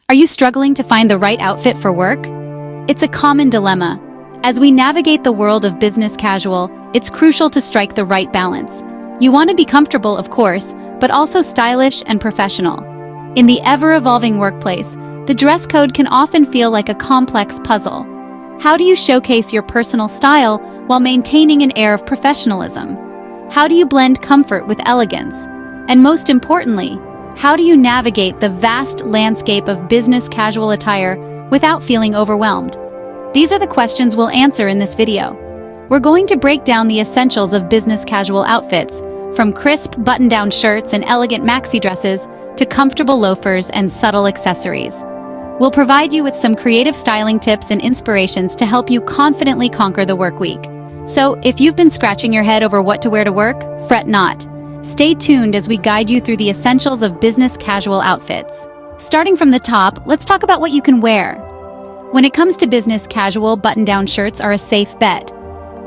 Are you struggling to find the right outfit for work? It's a common dilemma. As we navigate the world of business casual, it's crucial to strike the right balance. You want to be comfortable, of course, but also stylish and professional. In the ever-evolving workplace, the dress code can often feel like a complex puzzle. How do you showcase your personal style while maintaining an air of professionalism? How do you blend comfort with elegance? And most importantly, how do you navigate the vast landscape of business casual attire without feeling overwhelmed? These are the questions we'll answer in this video. We're going to break down the essentials of business casual outfits, from crisp button-down shirts and elegant maxi dresses to comfortable loafers and subtle accessories. We'll provide you with some creative styling tips and inspirations to help you confidently conquer the work week. So, if you've been scratching your head over what to wear to work, fret not. Stay tuned as we guide you through the essentials of business casual outfits. Starting from the top, let's talk about what you can wear. When it comes to business casual, button-down shirts are a safe bet.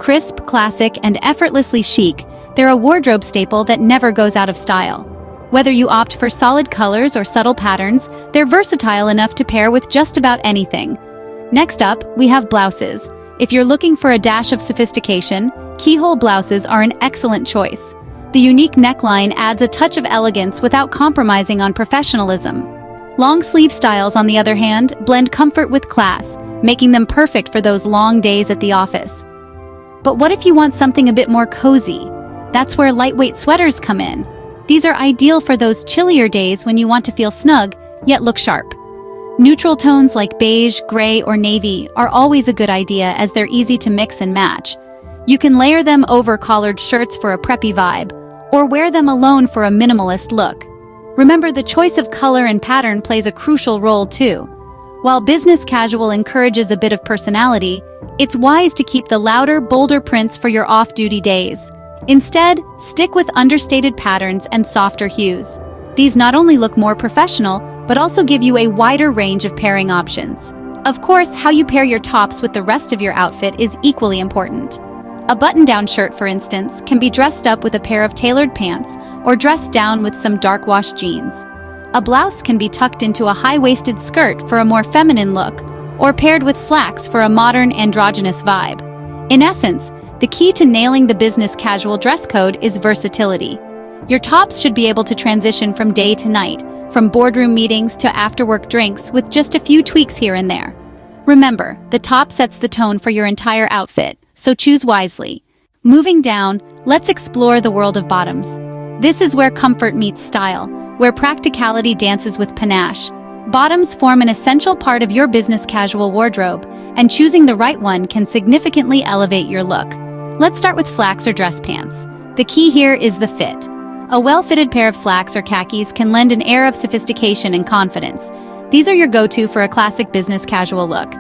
Crisp, classic, and effortlessly chic, they're a wardrobe staple that never goes out of style. Whether you opt for solid colors or subtle patterns, they're versatile enough to pair with just about anything. Next up, we have blouses. If you're looking for a dash of sophistication, keyhole blouses are an excellent choice. The unique neckline adds a touch of elegance without compromising on professionalism. Long sleeve styles, on the other hand, blend comfort with class, making them perfect for those long days at the office. But what if you want something a bit more cozy? That's where lightweight sweaters come in. These are ideal for those chillier days when you want to feel snug, yet look sharp. Neutral tones like beige, gray, or navy are always a good idea as they're easy to mix and match. You can layer them over collared shirts for a preppy vibe, or wear them alone for a minimalist look. Remember, the choice of color and pattern plays a crucial role too. While business casual encourages a bit of personality, it's wise to keep the louder, bolder prints for your off-duty days. Instead, stick with understated patterns and softer hues. These not only look more professional, but also give you a wider range of pairing options. Of course, how you pair your tops with the rest of your outfit is equally important. A button-down shirt, for instance, can be dressed up with a pair of tailored pants or dressed down with some dark-wash jeans. A blouse can be tucked into a high-waisted skirt for a more feminine look, or paired with slacks for a modern androgynous vibe. In essence, the key to nailing the business casual dress code is versatility. Your tops should be able to transition from day to night, from boardroom meetings to after-work drinks with just a few tweaks here and there. Remember, the top sets the tone for your entire outfit, so choose wisely. Moving down, let's explore the world of bottoms. This is where comfort meets style, where practicality dances with panache. Bottoms form an essential part of your business casual wardrobe, and choosing the right one can significantly elevate your look. Let's start with slacks or dress pants. The key here is the fit. A well-fitted pair of slacks or khakis can lend an air of sophistication and confidence. These are your go-to for a classic business casual look.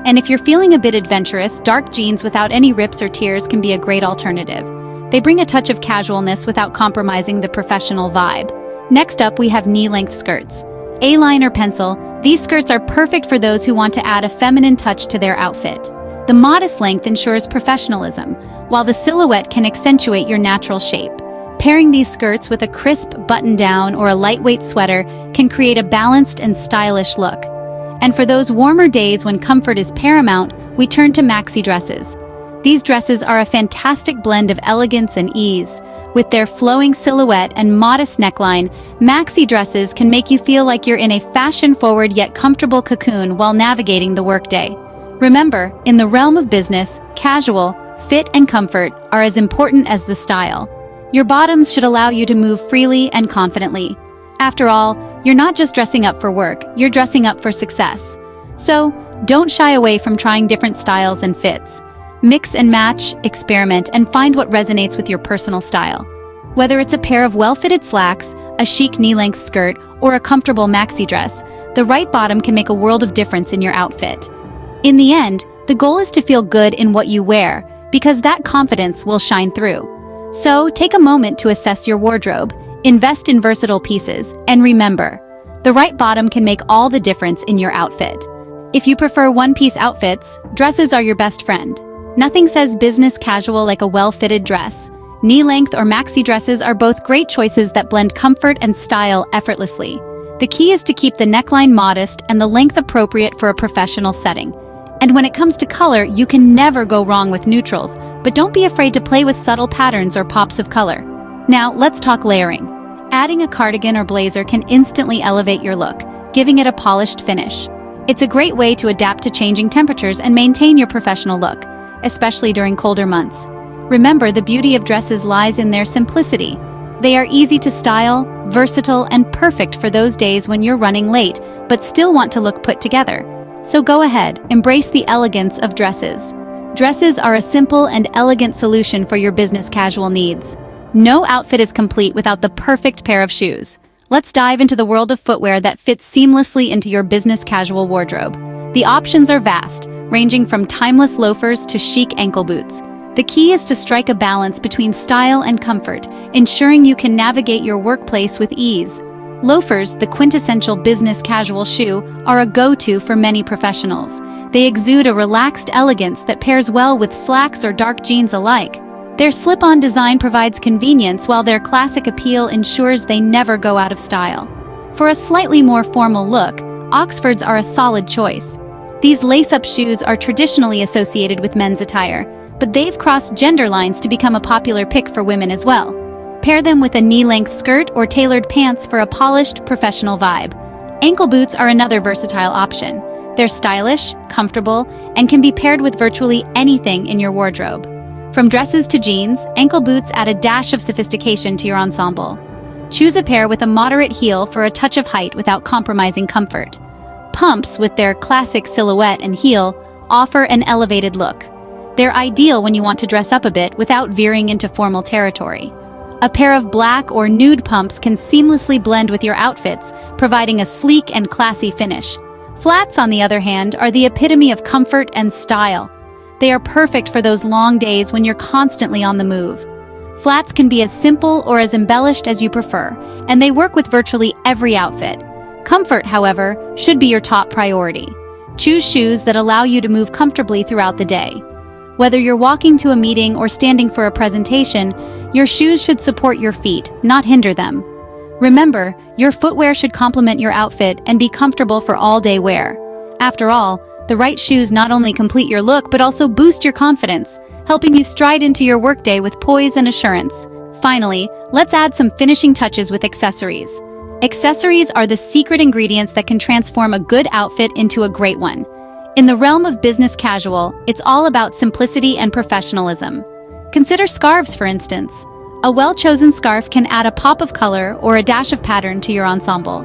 And if you're feeling a bit adventurous, dark jeans without any rips or tears can be a great alternative. They bring a touch of casualness without compromising the professional vibe. Next up, we have knee-length skirts. A-line or pencil, these skirts are perfect for those who want to add a feminine touch to their outfit. The modest length ensures professionalism, while the silhouette can accentuate your natural shape. Pairing these skirts with a crisp button-down or a lightweight sweater can create a balanced and stylish look. And for those warmer days when comfort is paramount, we turn to maxi dresses. These dresses are a fantastic blend of elegance and ease. With their flowing silhouette and modest neckline, maxi dresses can make you feel like you're in a fashion-forward yet comfortable cocoon while navigating the workday. Remember, in the realm of business, casual, fit, and comfort are as important as the style. Your bottoms should allow you to move freely and confidently. After all, you're not just dressing up for work, you're dressing up for success. So, don't shy away from trying different styles and fits. Mix and match, experiment, and find what resonates with your personal style. Whether it's a pair of well-fitted slacks, a chic knee-length skirt, or a comfortable maxi dress, the right bottom can make a world of difference in your outfit. In the end, the goal is to feel good in what you wear, because that confidence will shine through. So, take a moment to assess your wardrobe, invest in versatile pieces, and remember, the right bottom can make all the difference in your outfit. If you prefer one-piece outfits, dresses are your best friend. Nothing says business casual like a well-fitted dress. Knee-length or maxi dresses are both great choices that blend comfort and style effortlessly. The key is to keep the neckline modest and the length appropriate for a professional setting. And when it comes to color, you can never go wrong with neutrals, but don't be afraid to play with subtle patterns or pops of color. Now, let's talk layering. Adding a cardigan or blazer can instantly elevate your look, giving it a polished finish. It's a great way to adapt to changing temperatures and maintain your professional look, especially during colder months. Remember, the beauty of dresses lies in their simplicity. They are easy to style, versatile, and perfect for those days when you're running late, but still want to look put together. So go ahead, embrace the elegance of dresses. Dresses are a simple and elegant solution for your business casual needs. No outfit is complete without the perfect pair of shoes. Let's dive into the world of footwear that fits seamlessly into your business casual wardrobe. The options are vast, ranging from timeless loafers to chic ankle boots. The key is to strike a balance between style and comfort, ensuring you can navigate your workplace with ease. Loafers, the quintessential business casual shoe, are a go-to for many professionals. They exude a relaxed elegance that pairs well with slacks or dark jeans alike. Their slip-on design provides convenience, while their classic appeal ensures they never go out of style. For a slightly more formal look, Oxfords are a solid choice. These lace-up shoes are traditionally associated with men's attire, but they've crossed gender lines to become a popular pick for women as well. Pair them with a knee-length skirt or tailored pants for a polished, professional vibe. Ankle boots are another versatile option. They're stylish, comfortable, and can be paired with virtually anything in your wardrobe. From dresses to jeans, ankle boots add a dash of sophistication to your ensemble. Choose a pair with a moderate heel for a touch of height without compromising comfort. Pumps, with their classic silhouette and heel, offer an elevated look. They're ideal when you want to dress up a bit without veering into formal territory. A pair of black or nude pumps can seamlessly blend with your outfits, providing a sleek and classy finish. Flats, on the other hand, are the epitome of comfort and style. They are perfect for those long days when you're constantly on the move. Flats can be as simple or as embellished as you prefer, and they work with virtually every outfit. Comfort, however, should be your top priority. Choose shoes that allow you to move comfortably throughout the day. Whether you're walking to a meeting or standing for a presentation, your shoes should support your feet, not hinder them. Remember, your footwear should complement your outfit and be comfortable for all-day wear. After all, the right shoes not only complete your look but also boost your confidence, helping you stride into your workday with poise and assurance. Finally, let's add some finishing touches with accessories. Accessories are the secret ingredients that can transform a good outfit into a great one. In the realm of business casual, it's all about simplicity and professionalism. Consider scarves, for instance. A well-chosen scarf can add a pop of color or a dash of pattern to your ensemble.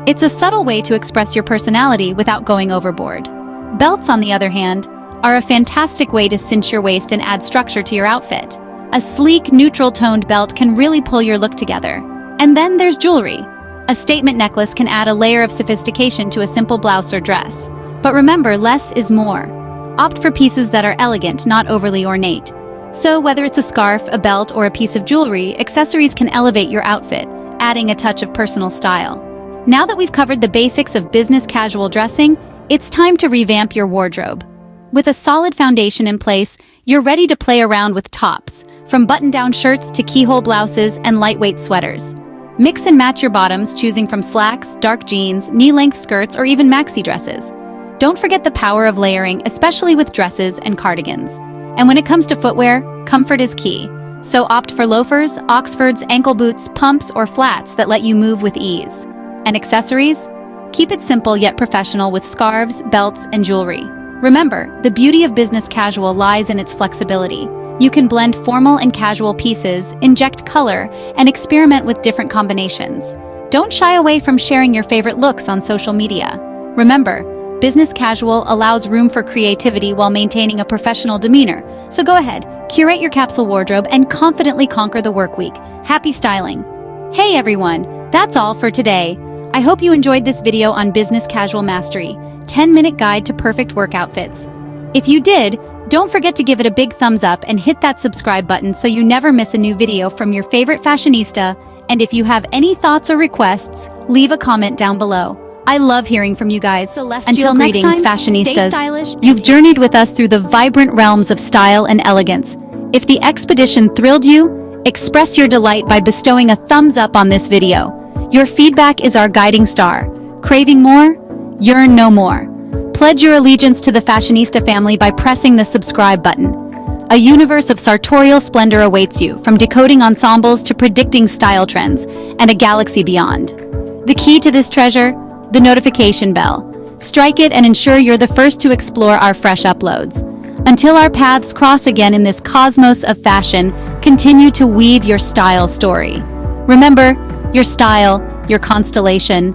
It's a subtle way to express your personality without going overboard. Belts, on the other hand, are a fantastic way to cinch your waist and add structure to your outfit. A sleek, neutral-toned belt can really pull your look together. And then there's jewelry. A statement necklace can add a layer of sophistication to a simple blouse or dress. But remember, less is more. Opt for pieces that are elegant, not overly ornate. So whether it's a scarf, a belt, or a piece of jewelry, accessories can elevate your outfit, adding a touch of personal style. Now that we've covered the basics of business casual dressing, it's time to revamp your wardrobe. With a solid foundation in place, you're ready to play around with tops, from button-down shirts to keyhole blouses and lightweight sweaters. Mix and match your bottoms, choosing from slacks, dark jeans, knee-length skirts, or even maxi dresses. Don't forget the power of layering, especially with dresses and cardigans. And when it comes to footwear, comfort is key. So opt for loafers, Oxfords, ankle boots, pumps, or flats that let you move with ease. And accessories? Keep it simple yet professional with scarves, belts, and jewelry. Remember, the beauty of business casual lies in its flexibility. You can blend formal and casual pieces, inject color, and experiment with different combinations. Don't shy away from sharing your favorite looks on social media. Remember, business casual allows room for creativity while maintaining a professional demeanor. So go ahead, curate your capsule wardrobe and confidently conquer the work week. Happy styling! Hey everyone, that's all for today. I hope you enjoyed this video on Business Casual Mastery, 10-minute guide to perfect work outfits. If you did, don't forget to give it a big thumbs up and hit that subscribe button so you never miss a new video from your favorite fashionista. And if you have any thoughts or requests, leave a comment down below. I love hearing from you guys. Until next time, fashionistas, stay stylish. You've journeyed with us through the vibrant realms of style and elegance. If the expedition thrilled you, express your delight by bestowing a thumbs up on this video. Your feedback is our guiding star. Craving more? Yearn no more. Pledge your allegiance to the fashionista family by pressing the subscribe button. A universe of sartorial splendor awaits you, from decoding ensembles to predicting style trends, and a galaxy beyond. The key to this treasure? The notification bell. Strike it and ensure you're the first to explore our fresh uploads. Until our paths cross again in this cosmos of fashion, continue to weave your style story. Remember, your style, your constellation,